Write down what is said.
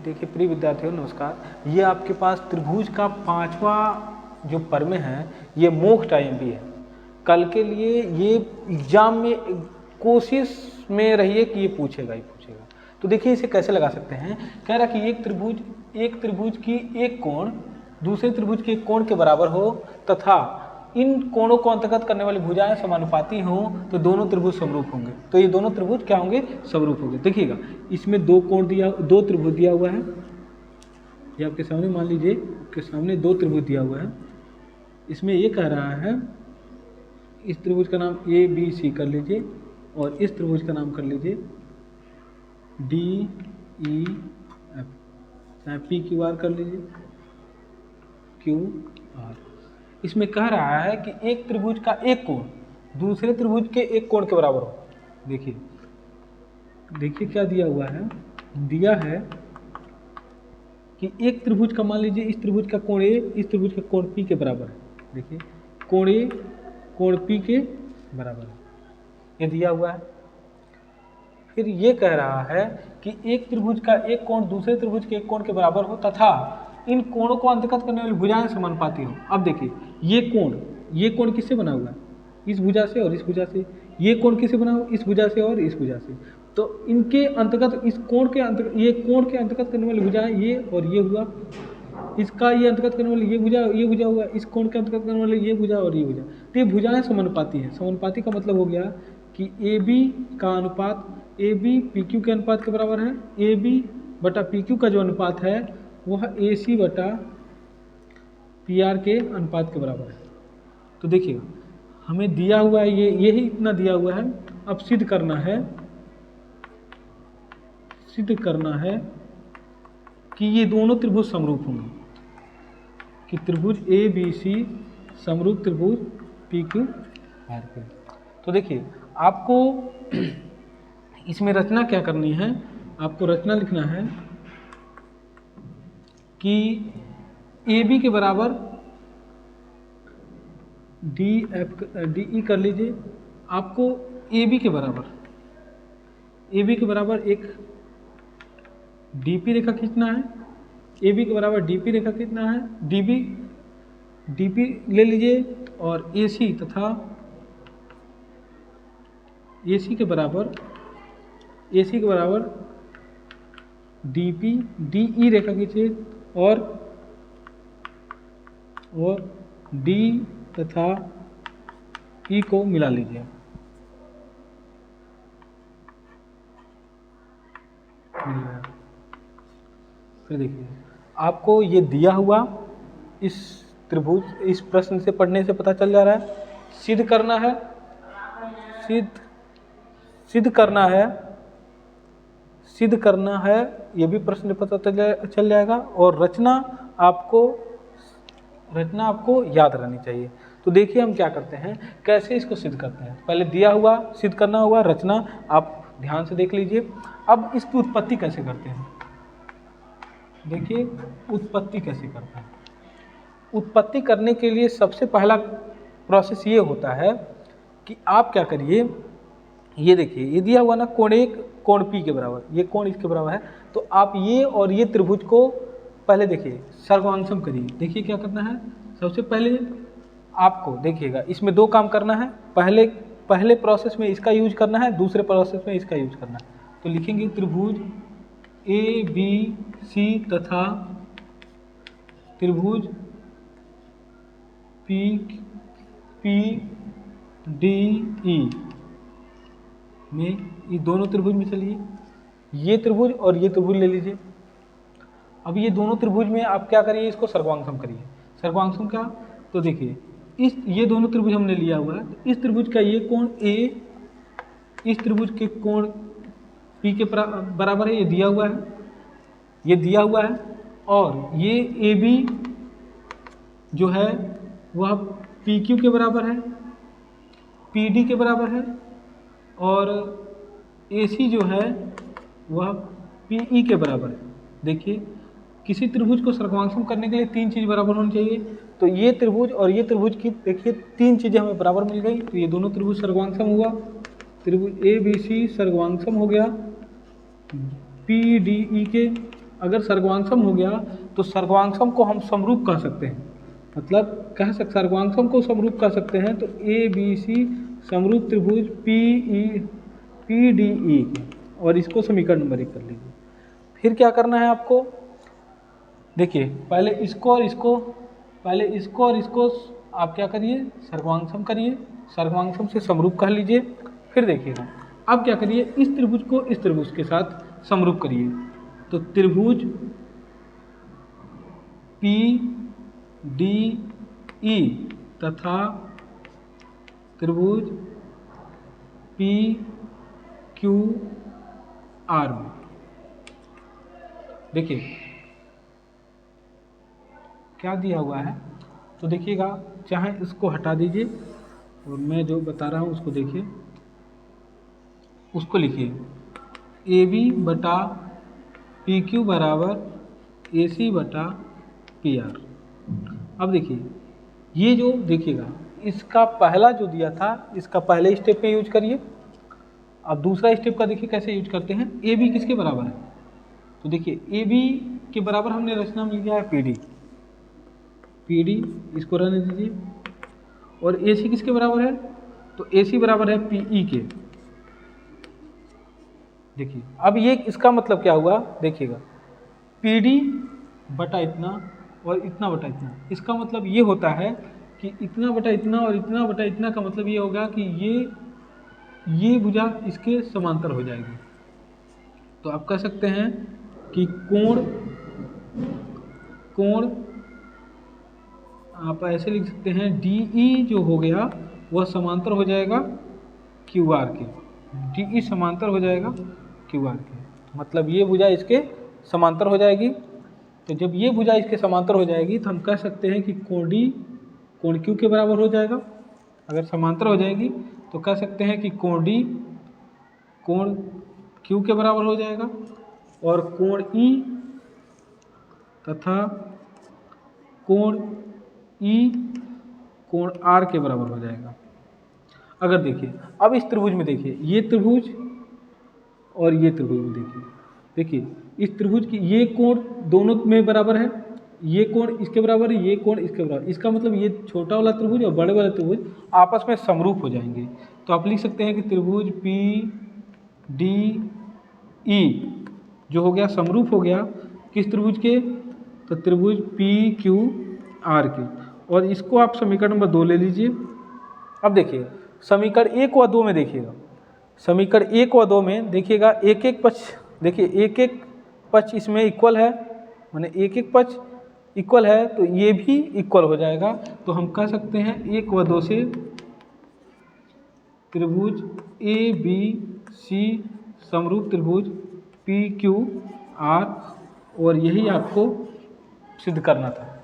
देखिए प्रिय विद्यार्थियों नमस्कार। ये आपके पास त्रिभुज का 5वां जो प्रमेय है ये मोस्ट आईएमपी है। कल के लिए ये एग्जाम में कोशिश में रहिए कि ये पूछेगा ही पूछेगा। तो देखिए इसे कैसे लगा सकते हैं। कह रहा कि एक त्रिभुज की एक कोण दूसरे त्रिभुज के एक कोण के बराबर हो तथा इन कोणों को अंतर्गत करने वाली भुजाएं समानुपाती हों तो दोनों त्रिभुज समरूप होंगे। तो ये दोनों त्रिभुज क्या होंगे? समरूप होंगे। देखिएगा इसमें दो त्रिभुज दिया हुआ है। ये आपके सामने मान लीजिए आपके सामने दो त्रिभुज दिया हुआ है। इसमें ये कह रहा है इस त्रिभुज का नाम ए बी सी कर लीजिए और इस त्रिभुज का नाम कर लीजिए डी ई एफ, चाहे पी क्यू आर कर लीजिए क्यू आर। इसमें कह रहा है कि एक त्रिभुज का एक कोण दूसरे त्रिभुज के एक कोण के बराबर हो। देखिए क्या दिया हुआ है, दिया है कि एक त्रिभुज का मान लीजिए इस त्रिभुज का कोण ए इस त्रिभुज का कोण पी के बराबर है। देखिए कोण ए कोण पी के बराबर है, ये दिया हुआ है। फिर ये कह रहा है कि एक त्रिभुज का एक कोण दूसरे त्रिभुज के एक कोण के बराबर हो तथा इन कोणों को अंतर्गत करने वाली भुजाएं समानुपाती हो। अब देखिए ये कोण किससे बना हुआ है? इस भुजा से और इस भुजा से। ये कोण किससे बना हुआ? इस भुजा से और इस भुजा से। तो इनके अंतर्गत इस कोण के अंतर्गत ये कोण के अंतर्गत करने वाली भुजाएं ये और ये हुआ, इसका ये अंतर्गत करने वाली ये भुजा हुआ, इस कोण के अंतर्गत करने वाली ये भुजा और ये भुजा। तो ये भुजाएं समानुपाती हैं। समानुपाती का मतलब हो गया कि ए बी का अनुपात ए बी पी क्यू के अनुपात के बराबर है। ए बी बटा पी क्यू का जो अनुपात है वह ए सी बटा पी आर के अनुपात के बराबर है। तो देखिएगा हमें दिया हुआ है यही इतना दिया हुआ है। अब सिद्ध करना है कि ये दोनों त्रिभुज समरूप होंगे, कि त्रिभुज ए बी सी समरूप त्रिभुज पी क्यू आर के। तो देखिए आपको इसमें रचना क्या करनी है, आपको रचना लिखना है कि ए बी के बराबर डी ई कर लीजिए। आपको ए बी के बराबर एक डी पी रेखा खींचना है। ए बी के बराबर डी पी रेखा खींचना है। डी पी ले लीजिए और ए सी तथा ए सी के बराबर डी पी डी ई रेखा खींचिए और डी तथा ई को मिला लीजिए। फिर देखिए आपको ये दिया हुआ इस त्रिभुज इस प्रश्न से पढ़ने से पता चल जा रहा है। सिद्ध करना है ये भी प्रश्न पता चल जाएगा। और रचना आपको याद रहनी चाहिए। तो देखिए हम क्या करते हैं, कैसे इसको सिद्ध करते हैं। पहले दिया हुआ सिद्ध करना हुआ, रचना आप ध्यान से देख लीजिए। अब इसकी उत्पत्ति कैसे करते हैं, देखिए उत्पत्ति कैसे करते हैं। उत्पत्ति करने के लिए सबसे पहला प्रोसेस ये होता है कि आप क्या करिए, ये देखिए ये दिया हुआ ना कोण एक कोण पी के बराबर, ये कोण इसके बराबर है। तो आप ये और ये त्रिभुज को पहले देखिए सर्वांशम करिए। देखिए क्या करना है, सबसे पहले आपको देखिएगा इसमें दो काम करना है। पहले प्रोसेस में इसका यूज करना है, दूसरे प्रोसेस में इसका यूज करना है। तो लिखेंगे त्रिभुज ए बी सी तथा त्रिभुज पी डी ई में ये दोनों त्रिभुज में चलिए, ये त्रिभुज और ये त्रिभुज ले लीजिए। अब ये दोनों त्रिभुज में आप क्या करिए, इसको सर्वांशम करिए। सर्वांशम क्या, तो देखिए ये दोनों त्रिभुज हमने लिया हुआ है। तो इस त्रिभुज का ये कोण ए इस त्रिभुज के कोण पी के बराबर है, ये दिया हुआ है। और ये ए बी जो है वह पी क्यू के बराबर है, पी डी के बराबर है। और ए सी जो है वह पी ई के बराबर है। देखिए किसी त्रिभुज को सर्वांशम करने के लिए तीन चीज़ बराबर होनी चाहिए। तो ये त्रिभुज और ये त्रिभुज की देखिए तीन चीज़ें हमें बराबर मिल गई। तो ये दोनों त्रिभुज सर्वांशम हुआ, त्रिभुज ए बी सी सर्वांशम हो गया पी डी ई के अगर सर्गवांशम हो गया तो सर्गवांशम को हम समरूप कह सकते हैं, मतलब सर्गवांशम को समरूप कह सकते हैं। तो ए बी सी समरूप त्रिभुज पी डी ई, और इसको समीकरण नंबर 1 कर लीजिए। फिर क्या करना है आपको, देखिए पहले इसको और इसको आप क्या करिए, सर्गवांशम करिए, सर्गवांशम से समरूप कह लीजिए। फिर देखिएगा अब क्या करिए, इस त्रिभुज को इस त्रिभुज के साथ समरूप करिए। तो त्रिभुज पी डी ई तथा त्रिभुज पी क्यू आर में देखिए क्या दिया हुआ है। तो देखिएगा, चाहे इसको हटा दीजिए और मैं जो बता रहा हूँ उसको देखिए, उसको लिखिए ए बी बटा पी क्यू बराबर ए सी बटा पी आर। अब देखिए ये जो देखिएगा, इसका पहला जो दिया था इसका पहले स्टेप में यूज करिए। अब दूसरा स्टेप का देखिए कैसे यूज करते हैं। ए बी किसके बराबर है, तो देखिए ए बी के बराबर हमने रचना में लिया है पी डी, इसको रहने दीजिए। और ए सी किसके बराबर है, तो ए सी बराबर है पी ई के। देखिए अब ये इसका मतलब क्या हुआ, देखिएगा पी डी बटा इतना और इतना बटा इतना, इसका मतलब ये होता है कि इतना बटा इतना और इतना बटा इतना का मतलब ये होगा कि ये भुजा इसके समांतर हो जाएगी। तो आप कह सकते हैं कि कोण आप ऐसे लिख सकते हैं डी ई जो हो गया वह समांतर हो जाएगा क्यू आर के, डी ई समांतर हो जाएगा क्यू आर के, मतलब ये भुजा इसके समांतर हो जाएगी। तो जब ये भुजा इसके समांतर हो जाएगी तो हम कह सकते हैं कि कोण डी कोण क्यू के बराबर हो जाएगा। अगर समांतर हो जाएगी तो कह सकते हैं कि कोण डी कोण क्यू के बराबर हो जाएगा, और कोण ई तथा कोण ई कोण आर के बराबर हो जाएगा। अगर देखिए अब इस त्रिभुज में देखिए, ये त्रिभुज और ये त्रिभुज में देखिए इस त्रिभुज की ये कोण दोनों में बराबर है, ये कोण इसके बराबर है, ये कोण इसके बराबर। इसका मतलब ये छोटा वाला त्रिभुज और बड़े वाला त्रिभुज आपस में समरूप हो जाएंगे। तो आप लिख सकते हैं कि त्रिभुज पी डी ई जो हो गया समरूप हो गया किस त्रिभुज के, तो त्रिभुज पी क्यू आर के। और इसको आप समीकरण नंबर 2 ले लीजिए। अब देखिए समीकरण 1 व 2 में देखिएगा, समीकरण 1 व 2 में देखिएगा एक एक पक्ष इसमें इक्वल है, माने एक एक पक्ष इक्वल है, तो ये भी इक्वल हो जाएगा। तो हम कह सकते हैं 1 व 2 से त्रिभुज ए बी सी समरूप त्रिभुज पी क्यू आर, और यही आपको सिद्ध करना था।